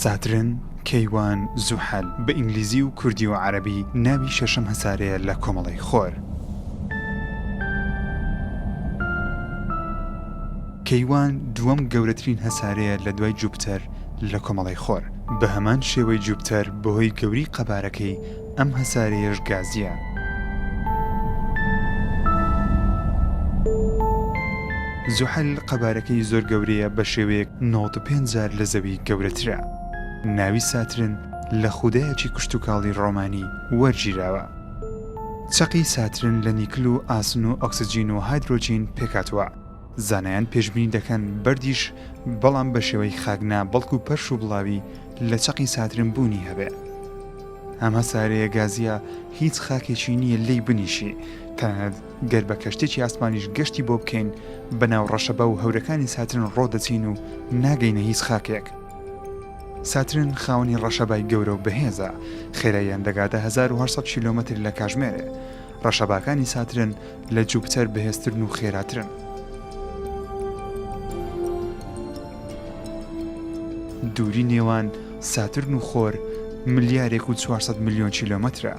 ساترن، کەیوان، زوحەل بە ئینگلیزی و کوردی و عەرەبی ناوی شەشەم هەسارەیە لە کۆمەڵەی خۆر. کەیوان دووەم گەورەترین هەسارەیە لە دوای جوپتەر لە کۆمەڵەی خۆر. بە هەمان شێوەی جوپتەر بەهۆی گەوری قەبارەکەی ئەم هەسارەیەش گازیە. زوحەل قەبارەکەی زۆر گەورەیە بە شێوەیەک 95 جار لە زەوی گەورەترە. ناوی ساترن لە خودایەکی کشتوکاڵی ڕۆمانی وەرگیراوە. چەقی ساترن لە نیکل و ئاسن و ئۆکسجین و هایدرۆجین پێکاتوە. زانایان پێشبینی دەکەن بەردیش بەڵام بە شێوەی خاگنا بەڵکو و پەرش و بڵاوی لە چەقی ساترن بوونی هەبێ. ئەم هەسارەیە گازیە هیچ خاکێکی نییە لێی بنیشی، تەنانەت گەر بە کەشتێکی ئاسمانیش گەشتی بۆ بکەین بەناو ڕەشەبە و هەورەکانی ساترن ڕۆدەچین و ناگەینە هیچ خاکێک. ساترن خاوەنی ڕەشەبای گەورە و بەهێزە، خێراییان دەگاتە 1800 کیلۆمەتر لە کاتژمێرێ. ڕەشەباکانی ساترن لە جوپتەر بەهێزترن و خێراترن. دووری نێوان ساترن و خۆر 1.4 ملیۆن کیلۆمەترە.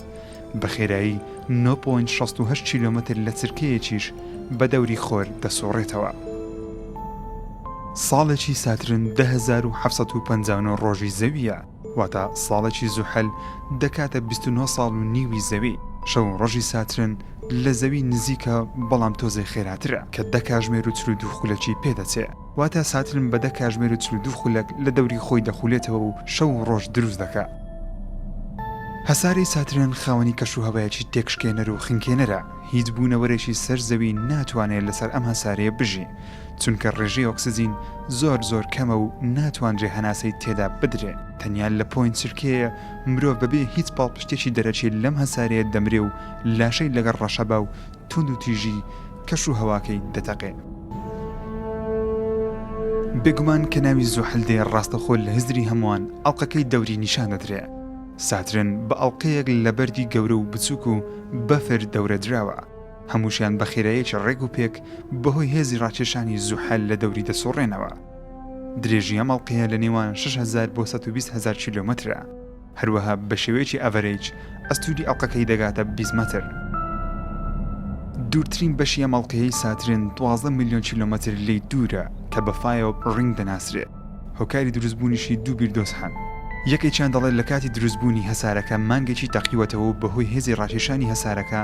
بە خێرایی 9.68 کیلۆمەتر لە چرکەیەکیش بە دەوری خۆر دەسۆڕێتەوە. ساڵێکی ساترن 10759 ڕۆژی زەویە، واتە ساڵێکی زوحەل دەکاتە 29 ساڵ و نیوی زەوی. شەو ڕۆژی ساترن لە زەوی نزیکە بەڵام تۆزەی خێراترە کە 10 کاتژمێر و 42 خولەکی پێدەچێ، واتە ساترن بە 10 کاتژمێر و 42 خولەک لە دەوری خۆی دەخولێتەوە و شەو و ڕۆژ دروست دەکات. هەساری ساترن خاوەنی کەش و هەوایەکی تێکشکێنەر و خنکێنەرە. هیچ بوونەوەرێکی سەر زەوی ناتوانێت لەسەر ئەم هەسارەیە بژی، چونکە ڕێژەی ئۆکسجین زۆر کەمە و ناتوانرێ هەناسەی تێدا بدرێ. تەنیا لە پۆینت چرکەیە مرۆڤ بەبێ هیچ پاڵپشتێکی دەرەچێت لەم هەسارەیە دەمرێ و لاشەی لەگەڵ ڕەشەبا و توند و تیژی کەش و هەواکەی دەتەقێ. بێگومان کە ناوی زوحەل ڕاستەخۆ لە هزری هەمووان ئەڵقەکەی دەوری نیشان دەدرێ. ساترن بە ئەڵقەیەک لە بەردی گەورە و بچووک و بەفر دەورە دراوە. هەمووشیان بە خێراییەکی ڕێگ و پێک بەهۆی هێزی ڕاکێشانی زوحەل لە دەوری دەسۆڕێنەوە. درێژی ئەم ئەڵقەیە لە نێوان 6000 بۆ 120000 کیلۆمەترە. هەروەها بە شێوەیەکی ئەڤەرێج ئەستوری ئەڵقەکەی دەگاتە 20 مەتر. دوورترین بەشی ئەم ئەڵقەیەی ساترن 12 ملیۆن کیلۆمەتر لێی دوورە کە بە فایۆ ڕینگ دەناسرێت. هۆکاری دروستبوونیشی دوو بیردۆز هەن. یەکێکیان دەڵێت لە کاتی دروستبوونی هەسارەکە مانگێکی تەقیوەتەوە و بەهۆی هێزی ڕاکێشانی هەسارەکە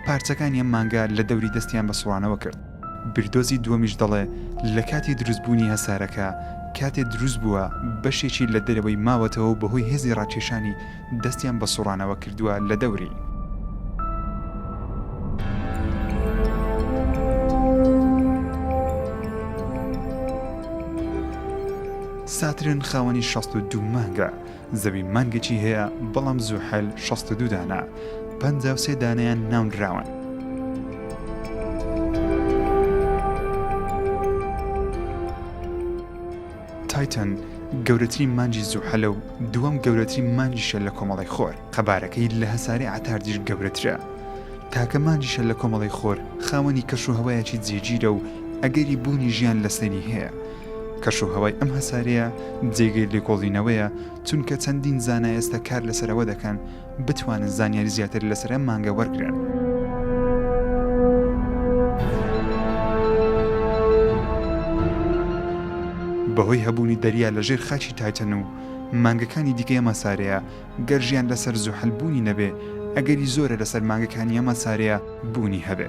پارچەکانی ئەم مانگە لە دەوری دەستیان بە سوڕانەوە کرد. بیردۆزی دووەمیش دەڵێ لە کاتی دروستبوونی هەسارەکە کاتێ دروست بووە بەشێکی لە دەرەوەی ماوەتەوە و بەهۆی هێزی ڕاکێشانی دەستیان بە سوڕانەوە کردووە لە دەوری. ساترن خاوەنی 62 مانگە. زەوی مانگێکی هەیە بەڵام زوحەل 62 دانە، 53 دانەیان ناونراون. تایتن گەورەترین مانجی زوحەلە و دووەم گەورەترین مانجیشە لە کۆمەڵی خۆر. قەبارەکەی لە هەساری عەتاردیش گەورەترە. تاکە مانجیشە لە کۆمەڵی خۆر خاوەنی کەش و هەوایەکی جێگیرە و ئەگەری بوونی ژیان لەسەری هەیە. کەش و هەوای ئەم هەسارەیە جێگەی لێکۆڵینەوەیە، چونکە چەندین زانای ئێستا کار لەسەرەوە دەکەن بتوانن زانیاری زیاتر لەسەر ئەم مانگە وەرگرن. بەهۆی هەبوونی دەریا لەژێر خاچی تایتەن و مانگەکانی دیکەی ئەم هەسارەیە گەر ژیان لەسەر زوحەل بوونی نەبێ، ئەگەری زۆرە لەسەر مانگەکانی ئەم هەسارەیە بوونی هەبێ.